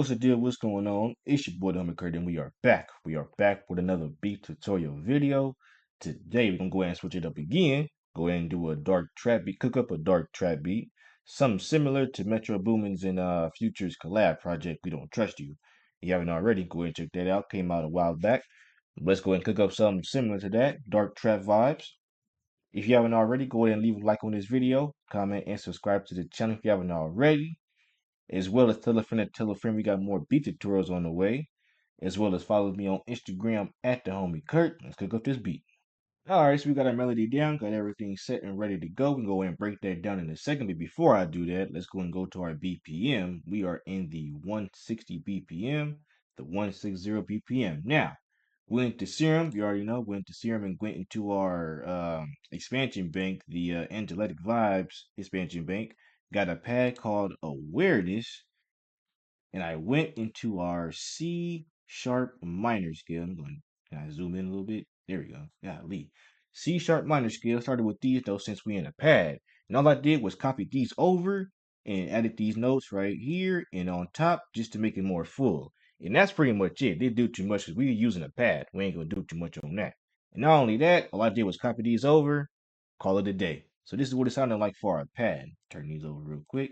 What's the deal? What's going on? It's your boy, the Homie Kurt, and we are back. We are back with another beat tutorial video. Today, we're going to go ahead and switch it up again. Go ahead and do a dark trap beat, cook up a dark trap beat. Something similar to Metro Boomin's and Future's collab project, We Don't Trust You. If you haven't already, go ahead and check that out. Came out a while back. Let's go ahead and cook up something similar to that, dark trap vibes. If you haven't already, go ahead and leave a like on this video, comment, and subscribe to the channel if you haven't already, as well as tell a friend to tell a friend we got more beat tutorials on the way, as well as follow me on Instagram at the homie Kurt. Let's cook up this beat. Alright, so we got our melody down, got everything set and ready to go. We can go ahead and break that down in a second, but before I do that, let's go and go to our BPM. We are in the 160 BPM, the 160 BPM. Now, we went to Serum, you already know, went to Serum and went into our expansion bank, the Angelic Vibes expansion bank. Got a pad called Awareness, and I went into our C sharp minor scale. Can I zoom in a little bit? There we go. Golly. C sharp minor scale. Started with these though since we in a pad. And all I did was copy these over and added these notes right here and on top just to make it more full. And that's pretty much it. Didn't do too much because we were using a pad. We ain't gonna do too much on that. And not only that, all I did was copy these over, call it a day. So this is what it sounded like for our pad. Turn these over real quick.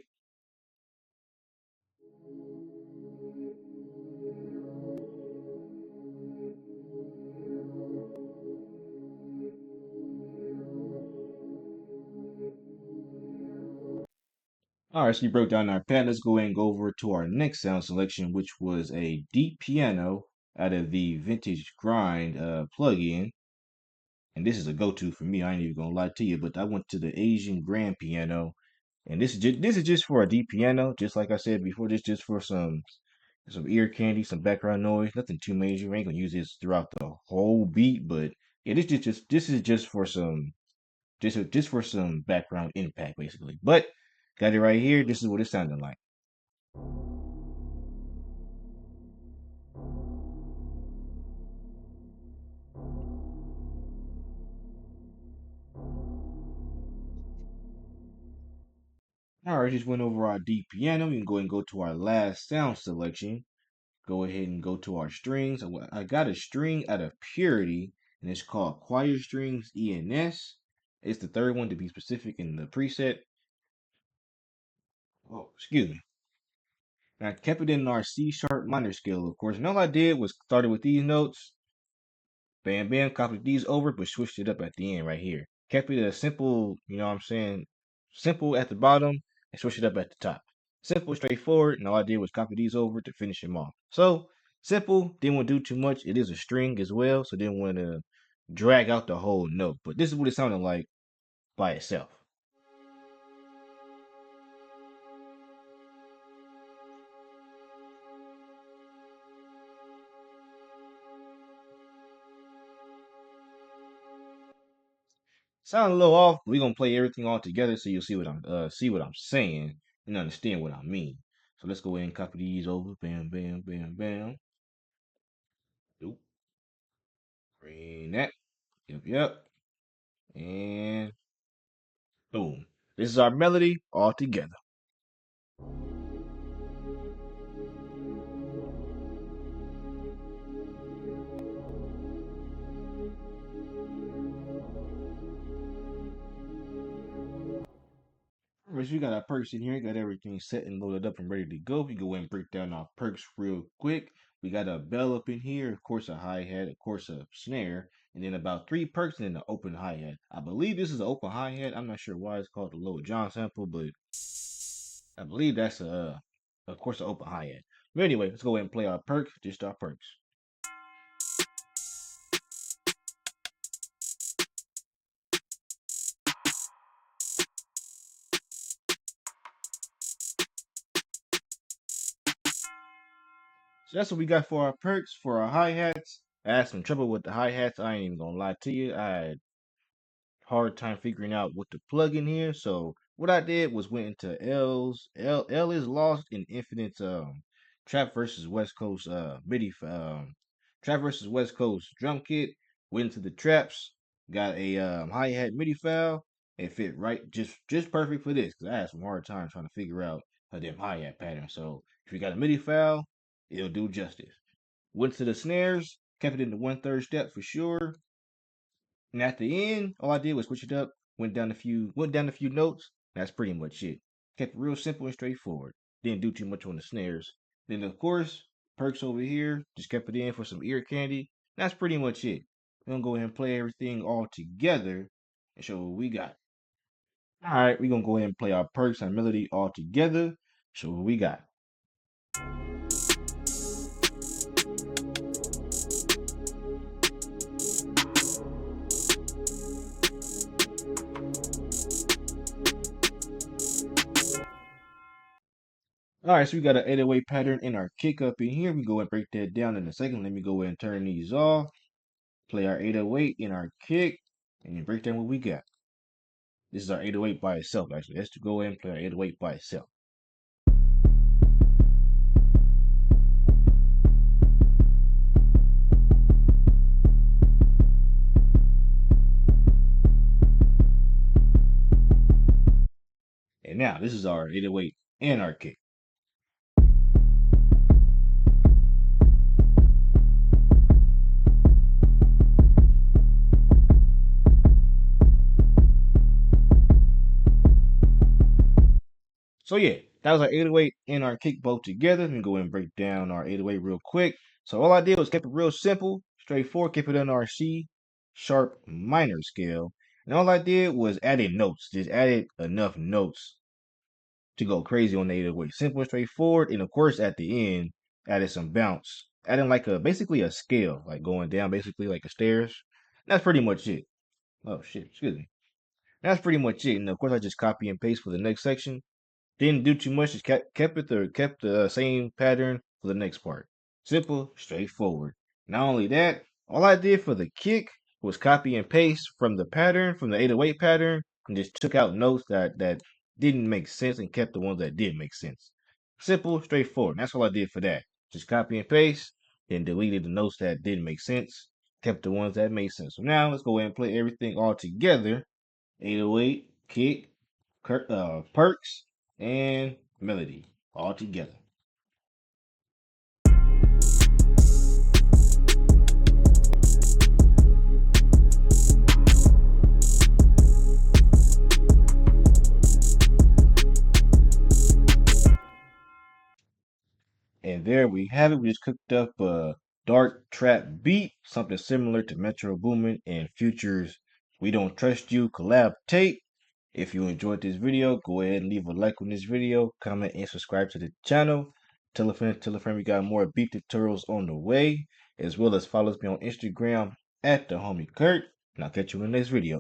All right, so you broke down our pad. Let's go ahead and go over to our next sound selection, which was a deep piano out of the Vintage Grind plugin. And this is a go-to for me. I ain't even gonna lie to you, but I went to the Asian grand piano, and this is just for a deep piano. Just like I said before, this just for some ear candy, some background noise. Nothing too major. We ain't gonna use this throughout the whole beat, but yeah, this is just for some just for some background impact, basically. But got it right here. This is what it sounded like. All right, just went over our D piano. We can go ahead and go to our last sound selection. Go ahead and go to our strings. I got a string out of Purity, and it's called Choir Strings ENS. It's the third one to be specific in the preset. Oh, excuse me. And I kept it in our C sharp minor scale, of course. And all I did was started with these notes. Bam, bam, copied these over, but switched it up at the end right here. Kept it a simple, you know what I'm saying? Simple at the bottom and switched it up at the top. Simple, straightforward, and all I did was copy these over to finish them off. So, simple, didn't want to do too much. It is a string as well, so didn't want to drag out the whole note. But this is what it sounded like by itself. Sound a little off. We're gonna play everything all together so you'll see what I'm saying and understand what I mean. So let's go ahead and copy these over. Bam, bam, bam, bam. Oop, bring that. Yep, yep. And boom. This is our melody all together. Alright, so we got our perks in here, got everything set and loaded up and ready to go. We go and break down our perks real quick. We got a bell up in here, of course a hi-hat, of course a snare, and then about 3 perks and then an open hi-hat. I believe this is an open hi-hat. I'm not sure why it's called the Lil Jon sample, but I believe that's of course an open hi-hat. But anyway, let's go ahead and play our perks, just our perks. So that's what we got for our perks. For our hi-hats, I had some trouble with the hi-hats. I ain't even gonna lie to you. I had hard time figuring out what to plug in here. So what I did was went into L is Lost in Infinite's Trap versus West Coast MIDI Trap versus West Coast drum kit. Went into the traps, got a hi-hat MIDI file. It fit right just perfect for this because I had some hard time trying to figure out a damn hi-hat pattern. So if you got a MIDI file, It'll do justice. Went to the snares, kept it in the 1/3 step for sure. And at the end, all I did was switch it up, went down a few notes. That's pretty much it. Kept it real simple and straightforward. Didn't do too much on the snares. Then of course, perks over here, just kept it in for some ear candy. That's pretty much it. We're gonna go ahead and play everything all together and show what we got. Alright, we're gonna go ahead and play our perks and melody all together. Show what we got. All right, so we got an 808 pattern in our kick up in here. We go and break that down in a second. Let me go ahead and turn these off. Play our 808 in our kick and then break down what we got. This is our 808 by itself, actually. Let's go ahead and play our 808 by itself. And now this is our 808 and our kick. So yeah, that was our 808 and our kick both together. Let me go and break down our 808 real quick. So all I did was kept it real simple, straightforward, kept it on our C sharp minor scale. And all I did was added notes, just added enough notes to go crazy on the 808. Simple and straightforward. And of course, at the end, added some bounce, adding like basically a scale, like going down basically like a stairs. That's pretty much it. Oh shit, excuse me. That's pretty much it. And of course, I just copy and paste for the next section. Didn't do too much. Just kept the same pattern for the next part. Simple, straightforward. Not only that, all I did for the kick was copy and paste from the pattern, from the 808 pattern, and just took out notes that didn't make sense and kept the ones that did make sense. Simple, straightforward. That's all I did for that. Just copy and paste, then deleted the notes that didn't make sense, kept the ones that made sense. So now let's go ahead and play everything all together. 808, kick, perks, and melody all together. And there we have it. We just cooked up a dark trap beat, something similar to Metro Boomin and Future's We Don't Trust You collab tape. If you enjoyed this video, go ahead and leave a like on this video, comment, and subscribe to the channel. Tell a friend we got more beat tutorials on the way, as well as follow me on Instagram at the homie Kurt. And I'll catch you in the next video.